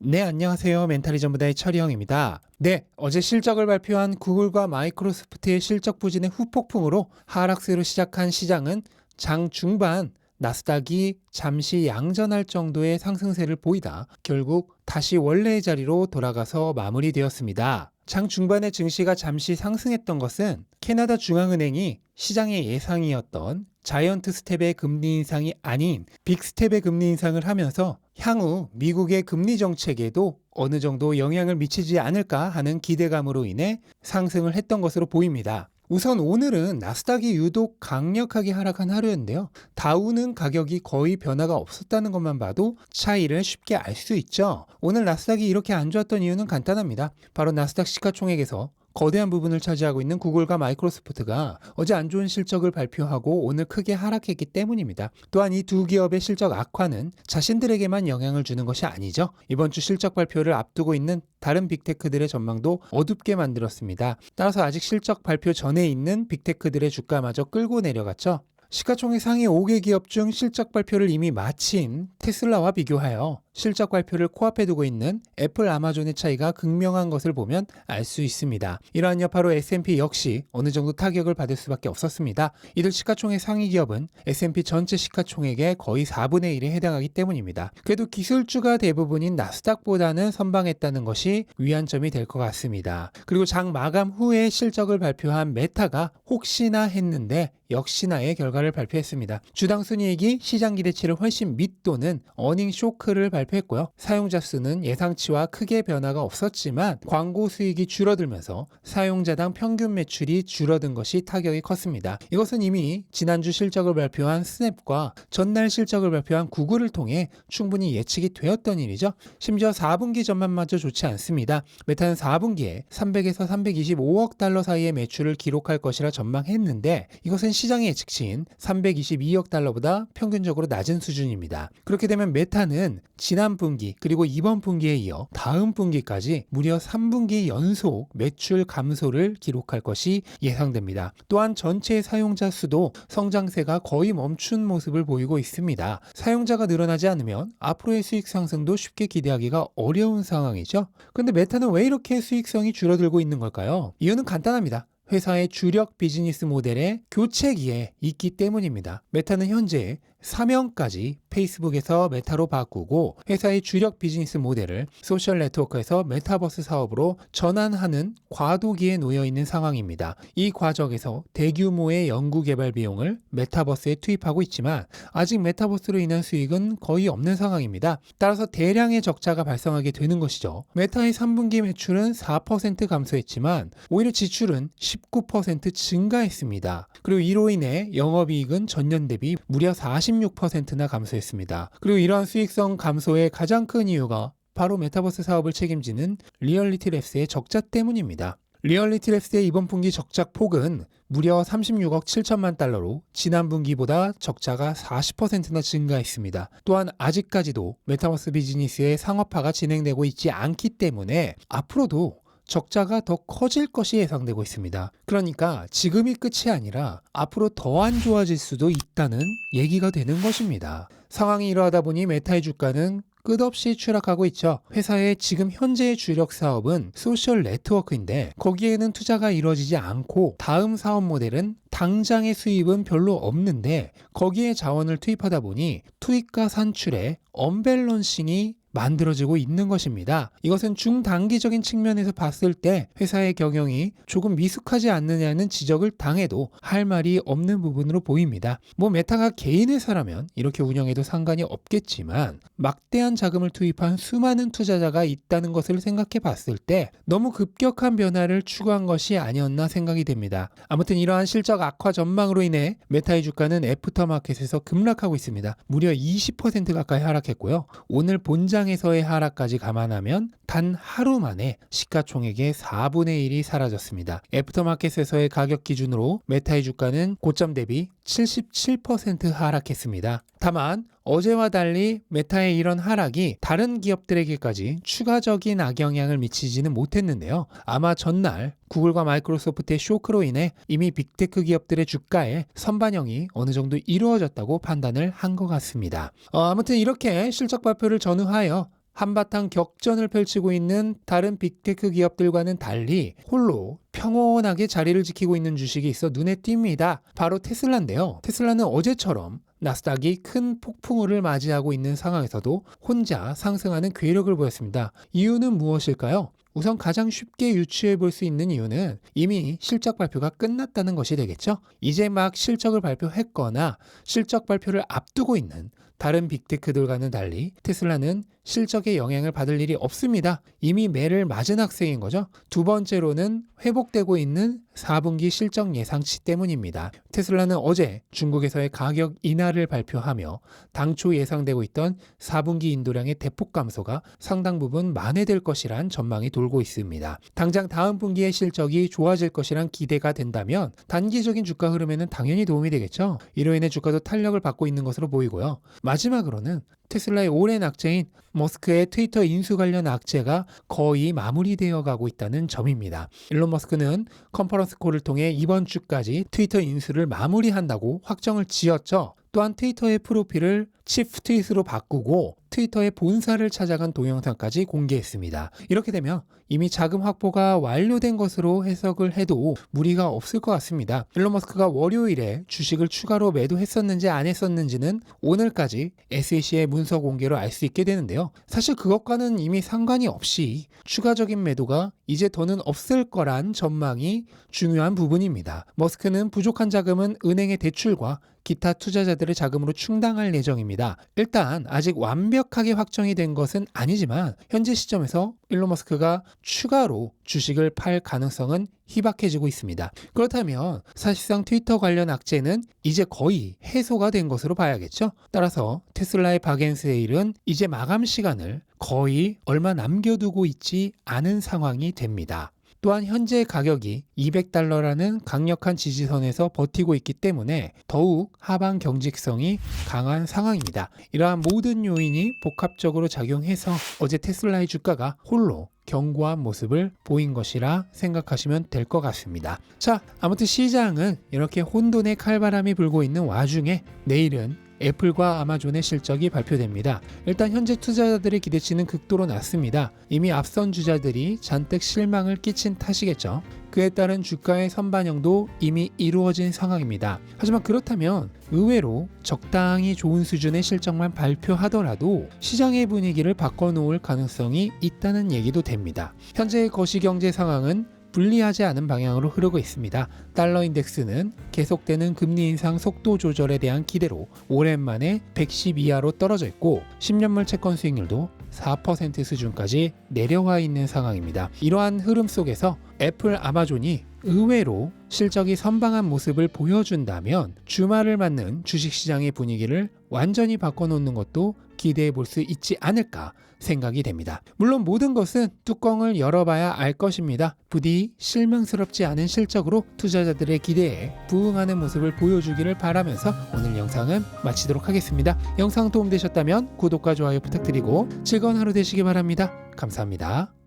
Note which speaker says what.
Speaker 1: 네, 안녕하세요. 멘탈이 전부다의 철이형입니다. 네, 어제 실적을 발표한 구글과 마이크로소프트의 실적 부진의 후폭풍으로 하락세로 시작한 시장은 장 중반 나스닥이 잠시 양전할 정도의 상승세를 보이다 결국 다시 원래의 자리로 돌아가서 마무리되었습니다. 장 중반에 증시가 잠시 상승했던 것은 캐나다 중앙은행이 시장의 예상이었던 자이언트 스텝의 금리 인상이 아닌 빅스텝의 금리 인상을 하면서 향후 미국의 금리 정책에도 어느 정도 영향을 미치지 않을까 하는 기대감으로 인해 상승을 했던 것으로 보입니다. 우선 오늘은 나스닥이 유독 강력하게 하락한 하루였는데요. 다우는 가격이 거의 변화가 없었다는 것만 봐도 차이를 쉽게 알 수 있죠. 오늘 나스닥이 이렇게 안 좋았던 이유는 간단합니다. 바로 나스닥 시가총액에서 거대한 부분을 차지하고 있는 구글과 마이크로소프트가 어제 안 좋은 실적을 발표하고 오늘 크게 하락했기 때문입니다. 또한 이 두 기업의 실적 악화는 자신들에게만 영향을 주는 것이 아니죠. 이번 주 실적 발표를 앞두고 있는 다른 빅테크들의 전망도 어둡게 만들었습니다. 따라서 아직 실적 발표 전에 있는 빅테크들의 주가마저 끌고 내려갔죠. 시가총액 상위 5개 기업 중 실적 발표를 이미 마친 테슬라와 비교하여 실적 발표를 코앞에 두고 있는 애플, 아마존의 차이가 극명한 것을 보면 알 수 있습니다. 이러한 여파로 S&P 역시 어느 정도 타격을 받을 수밖에 없었습니다. 이들 시가총액 상위 기업은 S&P 전체 시가총액의 거의 4분의 1에 해당하기 때문입니다. 그래도 기술주가 대부분인 나스닥보다는 선방했다는 것이 위안점이 될 것 같습니다. 그리고 장 마감 후에 실적을 발표한 메타가 혹시나 했는데 역시나의 결과를 발표했습니다. 주당 순이익이 시장 기대치를 훨씬 밑도는 어닝 쇼크를 발표했고요. 사용자 수는 예상치와 크게 변화가 없었지만 광고 수익이 줄어들면서 사용자당 평균 매출이 줄어든 것이 타격이 컸습니다. 이것은 이미 지난주 실적을 발표한 스냅과 전날 실적을 발표한 구글을 통해 충분히 예측이 되었던 일이죠. 심지어 4분기 전망마저 좋지 않습니다. 메타는 4분기에 300에서 325억 달러 사이의 매출을 기록할 것이라 전망했는데 이것은 시장의 예측치인 322억 달러보다 평균적으로 낮은 수준입니다. 그렇게 되면 메타는 지난 분기 그리고 이번 분기에 이어 다음 분기까지 무려 3분기 연속 매출 감소를 기록할 것이 예상됩니다. 또한 전체 사용자 수도 성장세가 거의 멈춘 모습을 보이고 있습니다. 사용자가 늘어나지 않으면 앞으로의 수익 상승도 쉽게 기대하기가 어려운 상황이죠. 그런데 메타는 왜 이렇게 수익성이 줄어들고 있는 걸까요? 이유는 간단합니다. 회사의 주력 비즈니스 모델의 교체기에 있기 때문입니다. 메타는 현재 사명까지 페이스북에서 메타로 바꾸고 회사의 주력 비즈니스 모델을 소셜 네트워크에서 메타버스 사업으로 전환하는 과도기에 놓여 있는 상황입니다. 이 과정에서 대규모의 연구개발 비용을 메타버스에 투입하고 있지만 아직 메타버스로 인한 수익은 거의 없는 상황입니다. 따라서 대량의 적자가 발생하게 되는 것이죠. 메타의 3분기 매출은 4% 감소했지만 오히려 지출은 19% 증가했습니다. 그리고 이로 인해 영업이익은 전년 대비 무려 46%나 감소했습니다. 그리고 이러한 수익성 감소의 가장 큰 이유가 바로 메타버스 사업을 책임지는 리얼리티 랩스의 적자 때문입니다. 리얼리티 랩스의 이번 분기 적자 폭은 무려 36억 7천만 달러로 지난 분기보다 적자가 40%나 증가했습니다. 또한 아직까지도 메타버스 비즈니스의 상업화가 진행되고 있지 않기 때문에 앞으로도 적자가 더 커질 것이 예상되고 있습니다. 그러니까 지금이 끝이 아니라 앞으로 더 안 좋아질 수도 있다는 얘기가 되는 것입니다. 상황이 이러하다 보니 메타의 주가는 끝없이 추락하고 있죠. 회사의 지금 현재의 주력 사업은 소셜 네트워크인데 거기에는 투자가 이루어지지 않고 다음 사업 모델은 당장의 수입은 별로 없는데 거기에 자원을 투입하다 보니 투입과 산출의 언밸런싱이 만들어지고 있는 것입니다. 이것은 중단기적인 측면에서 봤을 때 회사의 경영이 조금 미숙하지 않느냐는 지적을 당해도 할 말이 없는 부분으로 보입니다. 메타가 개인 회사라면 이렇게 운영해도 상관이 없겠지만 막대한 자금을 투입한 수많은 투자자가 있다는 것을 생각해 봤을 때 너무 급격한 변화를 추구한 것이 아니었나 생각이 됩니다. 아무튼 이러한 실적 악화 전망으로 인해 메타의 주가는 애프터마켓에서 급락하고 있습니다. 무려 20% 가까이 하락했고요. 오늘 본장에서의 하락까지 감안하면 단 하루 만에 시가총액의 4분의 1이 사라졌습니다. 애프터마켓에서의 가격 기준으로 메타의 주가는 고점 대비 77% 하락했습니다. 다만 어제와 달리 메타의 이런 하락이 다른 기업들에게까지 추가적인 악영향을 미치지는 못했는데요. 아마 전날 구글과 마이크로소프트의 쇼크로 인해 이미 빅테크 기업들의 주가에 선반영이 어느 정도 이루어졌다고 판단을 한 것 같습니다. 아무튼 이렇게 실적 발표를 전후하여 한바탕 격전을 펼치고 있는 다른 빅테크 기업들과는 달리 홀로 평온하게 자리를 지키고 있는 주식이 있어 눈에 띕니다. 바로 테슬라인데요. 테슬라는 어제처럼 나스닥이 큰 폭풍우를 맞이하고 있는 상황에서도 혼자 상승하는 괴력을 보였습니다. 이유는 무엇일까요? 우선 가장 쉽게 유추해 볼 수 있는 이유는 이미 실적 발표가 끝났다는 것이 되겠죠. 이제 막 실적을 발표했거나 실적 발표를 앞두고 있는 다른 빅테크들과는 달리 테슬라는 실적에 영향을 받을 일이 없습니다. 이미 매를 맞은 학생인 거죠. 두 번째로는 회복되고 있는 4분기 실적 예상치 때문입니다. 테슬라는 어제 중국에서의 가격 인하를 발표하며 당초 예상되고 있던 4분기 인도량의 대폭 감소가 상당 부분 만회될 것이란 전망이 돌고 있습니다. 당장 다음 분기의 실적이 좋아질 것이란 기대가 된다면 단기적인 주가 흐름에는 당연히 도움이 되겠죠. 이로 인해 주가도 탄력을 받고 있는 것으로 보이고요. 마지막으로는 테슬라의 오랜 악재인 머스크의 트위터 인수 관련 악재가 거의 마무리되어 가고 있다는 점입니다. 일론 머스크는 컨퍼런스 콜을 통해 이번 주까지 트위터 인수를 마무리한다고 확정을 지었죠. 또한 트위터의 프로필을 치프 트윗으로 바꾸고 트위터의 본사를 찾아간 동영상까지 공개했습니다. 이렇게 되면 이미 자금 확보가 완료된 것으로 해석을 해도 무리가 없을 것 같습니다. 일론 머스크가 월요일에 주식을 추가로 매도했었는지 안 했었는지는 오늘까지 SEC의 문서 공개로 알 수 있게 되는데요. 사실 그것과는 이미 상관이 없이 추가적인 매도가 이제 더는 없을 거란 전망이 중요한 부분입니다. 머스크는 부족한 자금은 은행의 대출과 기타 투자자들의 자금으로 충당할 예정입니다. 일단 아직 완벽하게 확정이 된 것은 아니지만 현재 시점에서 일론 머스크가 추가로 주식을 팔 가능성은 희박해지고 있습니다. 그렇다면 사실상 트위터 관련 악재는 이제 거의 해소가 된 것으로 봐야겠죠. 따라서 테슬라의 박앤세일은 이제 마감 시간을 거의 얼마 남겨두고 있지 않은 상황이 됩니다. 또한 현재 가격이 $200라는 강력한 지지선에서 버티고 있기 때문에 더욱 하방 경직성이 강한 상황입니다. 이러한 모든 요인이 복합적으로 작용해서 어제 테슬라의 주가가 홀로 견고한 모습을 보인 것이라 생각하시면 될 것 같습니다. 자, 아무튼 시장은 이렇게 혼돈의 칼바람이 불고 있는 와중에 내일은 애플과 아마존의 실적이 발표됩니다. 일단 현재 투자자들의 기대치는 극도로 낮습니다. 이미 앞선 주자들이 잔뜩 실망을 끼친 탓이겠죠. 그에 따른 주가의 선반영도 이미 이루어진 상황입니다. 하지만 그렇다면 의외로 적당히 좋은 수준의 실적만 발표하더라도 시장의 분위기를 바꿔놓을 가능성이 있다는 얘기도 됩니다. 현재의 거시경제 상황은 불리하지 않은 방향으로 흐르고 있습니다. 달러 인덱스는 계속되는 금리 인상 속도 조절에 대한 기대로 오랜만에 110 이하로 떨어져 있고 10년물 채권 수익률도 4% 수준까지 내려와 있는 상황입니다. 이러한 흐름 속에서 애플, 아마존이 의외로 실적이 선방한 모습을 보여준다면 주말을 맞는 주식시장의 분위기를 완전히 바꿔놓는 것도 기대해 볼 수 있지 않을까 생각이 됩니다. 물론 모든 것은 뚜껑을 열어봐야 알 것입니다. 부디 실망스럽지 않은 실적으로 투자자들의 기대에 부응하는 모습을 보여주기를 바라면서 오늘 영상은 마치도록 하겠습니다. 영상 도움되셨다면 구독과 좋아요 부탁드리고 즐거운 하루 되시기 바랍니다. 감사합니다.